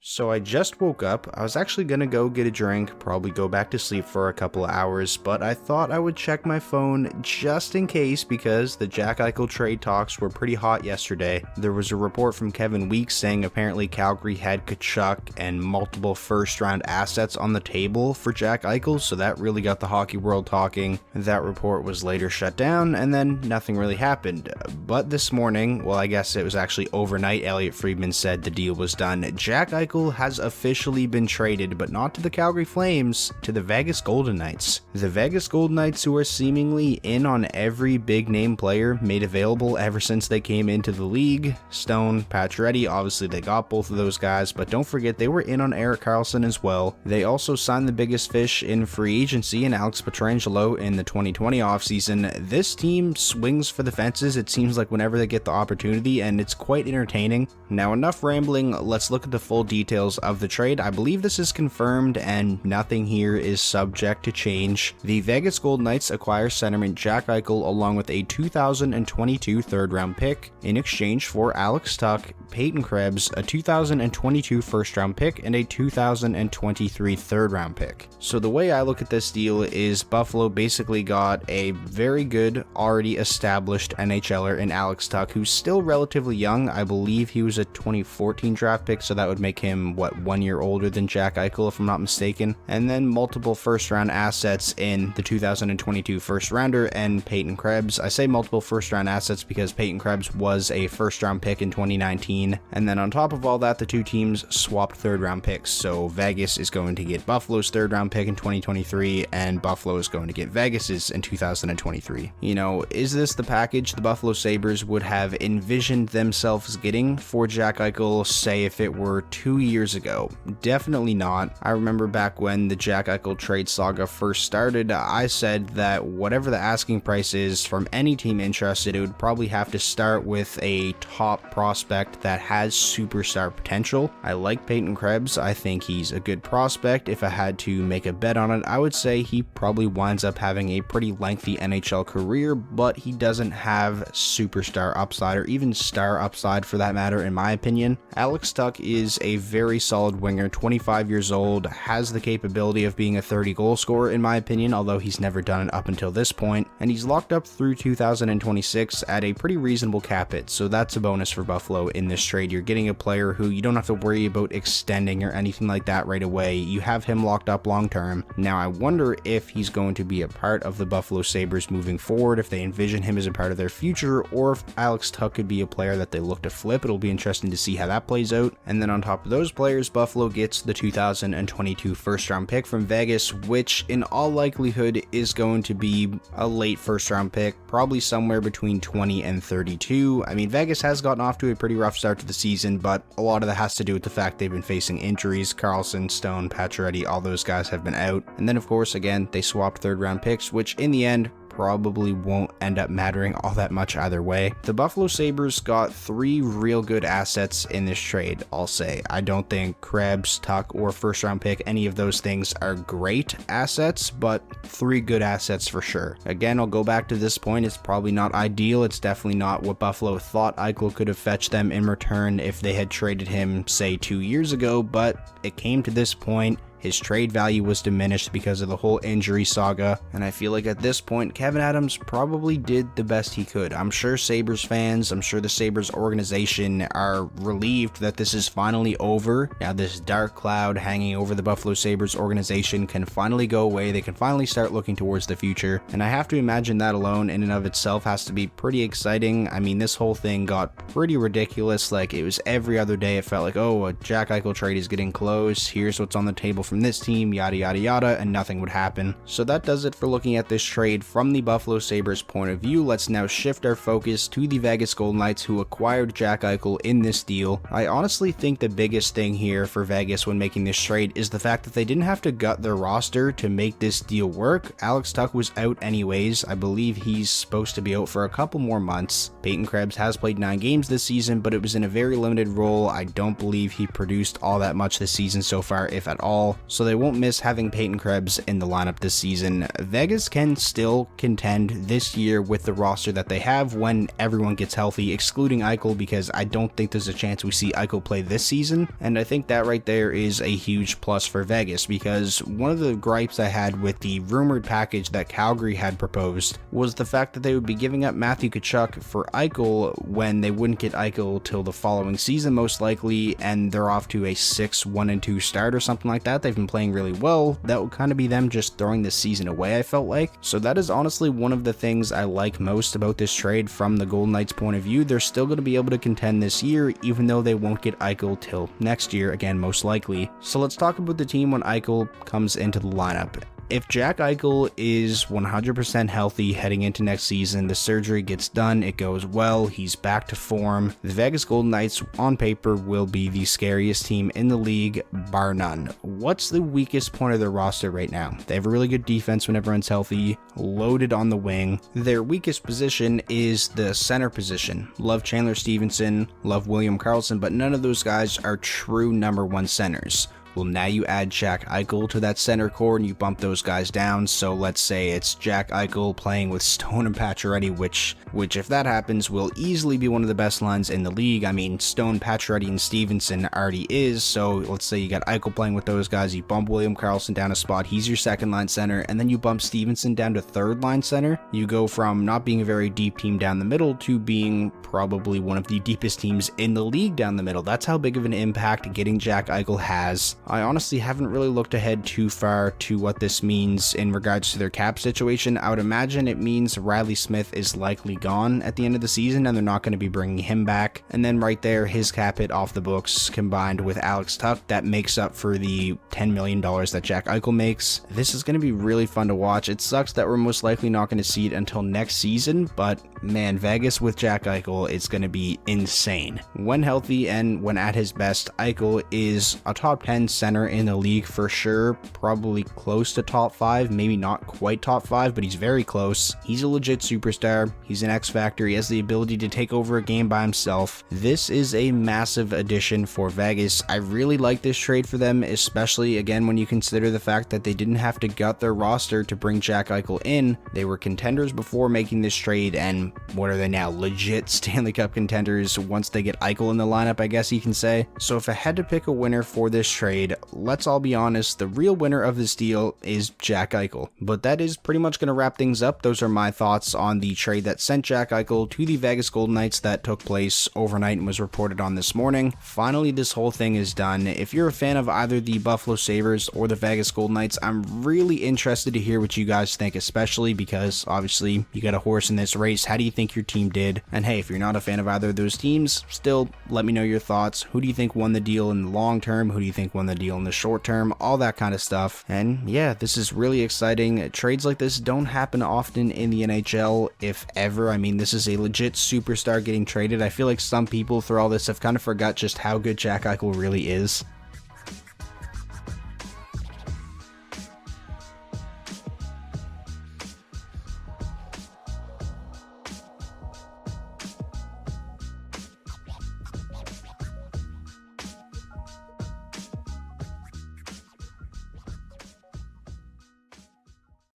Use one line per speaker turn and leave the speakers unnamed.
So I just woke up. I was actually gonna go get a drink, probably go back to sleep for a couple of hours, but I thought I would check my phone just in case because the Jack Eichel trade talks were pretty hot yesterday. There was a report from Kevin Weeks saying apparently Calgary had Tkachuk and multiple first-round assets on the table for Jack Eichel, so that really got the hockey world talking. That report was later shut down, and then nothing really happened. But this morning, well, I guess it was actually overnight, Elliot Friedman said the deal was done. Jack Eichel has officially been traded, but not to the Calgary Flames, to the Vegas Golden Knights. The Vegas Golden Knights, who are seemingly in on every big name player made available ever since they came into the league. Stone, Pacioretty, obviously they got both of those guys, but don't forget they were in on Erik Karlsson as well. They also signed the biggest fish in free agency in Alex Pietrangelo in the 2020 offseason. This team swings for the fences, it seems like, whenever they get the opportunity, and it's quite entertaining. Now, enough rambling, let's look at the full details of the trade. I believe this is confirmed and nothing here is subject to change. The Vegas Golden Knights acquire centerman Jack Eichel along with a 2022 third round pick in exchange for Alex Tuch, Peyton Krebs, a 2022 first round pick, and a 2023 third round pick. So the way I look at this deal is Buffalo basically got a very good, already established NHLer in Alex Tuch, who's still relatively young. I believe he was a 2014 draft pick, so that would make him, 1 year older than Jack Eichel, if I'm not mistaken. And then multiple first round assets in the 2022 first rounder and Peyton Krebs. I say multiple first round assets because Peyton Krebs was a first round pick in 2019. And then on top of all that, the two teams swapped third round picks. So Vegas is going to get Buffalo's third round pick in 2023, and Buffalo is going to get Vegas's in 2023. You know, is this the package the Buffalo Sabres would have envisioned themselves getting for Jack Eichel, say if it were 2 years ago? Definitely not. I remember back when the Jack Eichel trade saga first started, I said that whatever the asking price is from any team interested, it would probably have to start with a top prospect that has superstar potential. I like Peyton Krebs. I think he's a good prospect. If I had to make a bet on it, I would say he probably winds up having a pretty lengthy NHL career, but he doesn't have superstar upside, or even star upside for that matter, in my opinion. Alex Tuch is a very solid winger, 25 years old, has the capability of being a 30 goal scorer in my opinion, although he's never done it up until this point, and he's locked up through 2026 at a pretty reasonable cap hit, so that's a bonus for Buffalo in this trade. You're getting a player who you don't have to worry about extending or anything like that right away. You have him locked up long term. Now I wonder if he's going to be a part of the Buffalo Sabres moving forward, if they envision him as a part of their future, or if Alex Tuch could be a player that they look to flip. It'll be interesting to see how that plays out. And then on top of those players, Buffalo gets the 2022 first round pick from Vegas, which in all likelihood is going to be a late first round pick, probably somewhere between 20 and 32. I mean, Vegas has gotten off to a pretty rough start to the season, but a lot of that has to do with the fact they've been facing injuries. Karlsson, Stone, Pacioretty, all those guys have been out. And then of course, again, they swapped third round picks, which in the end probably won't end up mattering all that much either way. The Buffalo Sabres got 3 real good assets in this trade, I'll say. I don't think Krebs, Tuch, or first round pick, any of those things are great assets, but 3 good assets for sure. Again, I'll go back to this point, it's probably not ideal. It's definitely not what Buffalo thought Eichel could have fetched them in return if they had traded him, say, 2 years ago, but it came to this point. His trade value was diminished because of the whole injury saga, and I feel like at this point, Kevin Adams probably did the best he could. I'm sure Sabres fans, I'm sure the Sabres organization are relieved that this is finally over. Now this dark cloud hanging over the Buffalo Sabres organization can finally go away. They can finally start looking towards the future, and I have to imagine that alone in and of itself has to be pretty exciting. I mean, this whole thing got pretty ridiculous. Like, it was every other day it felt like, oh, a Jack Eichel trade is getting close, here's what's on the table from this team, yada yada yada, and nothing would happen. So that does it for looking at this trade from the Buffalo Sabres point of view. Let's now shift our focus to the Vegas Golden Knights, who acquired Jack Eichel in this deal. I honestly think the biggest thing here for Vegas when making this trade is the fact that they didn't have to gut their roster to make this deal work. Alex Tuch was out anyways. I believe he's supposed to be out for a couple more months. Peyton Krebs has played 9 games this season, but it was in a very limited role. I don't believe he produced all that much this season so far, if at all. so they won't miss having Peyton Krebs in the lineup this season. Vegas can still contend this year with the roster that they have when everyone gets healthy, excluding Eichel, because I don't think there's a chance we see Eichel play this season, and I think that right there is a huge plus for Vegas, because one of the gripes I had with the rumored package that Calgary had proposed was the fact that they would be giving up Matthew Tkachuk for Eichel when they wouldn't get Eichel till the following season most likely, and they're off to a 6-1-2 start or something like that. They've been playing really well. That would kind of be them just throwing this season away, I felt like. So that is honestly one of the things I like most about this trade from the Golden Knights' point of view. They're still going to be able to contend this year, even though they won't get Eichel till next year, again, most likely. So let's talk about the team when Eichel comes into the lineup. If Jack Eichel is 100% healthy heading into next season, the surgery gets done, it goes well, he's back to form, the Vegas Golden Knights on paper will be the scariest team in the league, bar none. What's the weakest point of their roster right now? They have a really good defense when everyone's healthy, loaded on the wing. Their weakest position is the center position. Love Chandler Stevenson, love William Karlsson, but none of those guys are true number one centers. Well, now you add Jack Eichel to that center core and you bump those guys down. So let's say it's Jack Eichel playing with Stone and Pacioretty, which if that happens will easily be one of the best lines in the league. I mean, Stone, Pacioretty, and Stevenson already is. So let's say you got Eichel playing with those guys. You bump William Karlsson down a spot. He's your second line center. And then you bump Stevenson down to third line center. You go from not being a very deep team down the middle to being probably one of the deepest teams in the league down the middle. That's how big of an impact getting Jack Eichel has. I honestly haven't really looked ahead too far to what this means in regards to their cap situation. I would imagine it means Riley Smith is likely gone at the end of the season and they're not going to be bringing him back. And then right there, his cap hit off the books combined with Alex Tuch, that makes up for the $10 million that Jack Eichel makes. This is going to be really fun to watch. It sucks that we're most likely not going to see it until next season, but man, Vegas with Jack Eichel, it's going to be insane. When healthy and when at his best, Eichel is a top 10 center in the league for sure, probably close to top 5, maybe not quite top 5, but he's very close. He's a legit superstar. He's an X factor. He has the ability to take over a game by himself. This is a massive addition for Vegas. I really like this trade for them, especially again when you consider the fact that they didn't have to gut their roster to bring Jack Eichel in. They were contenders before making this trade, and what are they now? Legit Stanley Cup contenders once they get Eichel in the lineup, I guess you can say. So if I had to pick a winner for this trade, let's all be honest, the real winner of this deal is Jack Eichel. But that is pretty much going to wrap things up. Those are my thoughts on the trade that sent Jack Eichel to the Vegas Golden Knights that took place overnight and was reported on this morning. Finally, this whole thing is done. If you're a fan of either the Buffalo Sabres or the Vegas Golden Knights, I'm really interested to hear what you guys think, especially because obviously you got a horse in this race. How do you think your team did? And hey, if you're not a fan of either of those teams, still let me know your thoughts. Who do you think won the deal in the long term? Who do you think won the deal in the short term? All that kind of stuff. And yeah, this is really exciting. Trades like this don't happen often in the NHL, if ever. I mean, this is a legit superstar getting traded. I feel like some people through all this have kind of forgot just how good Jack Eichel really is.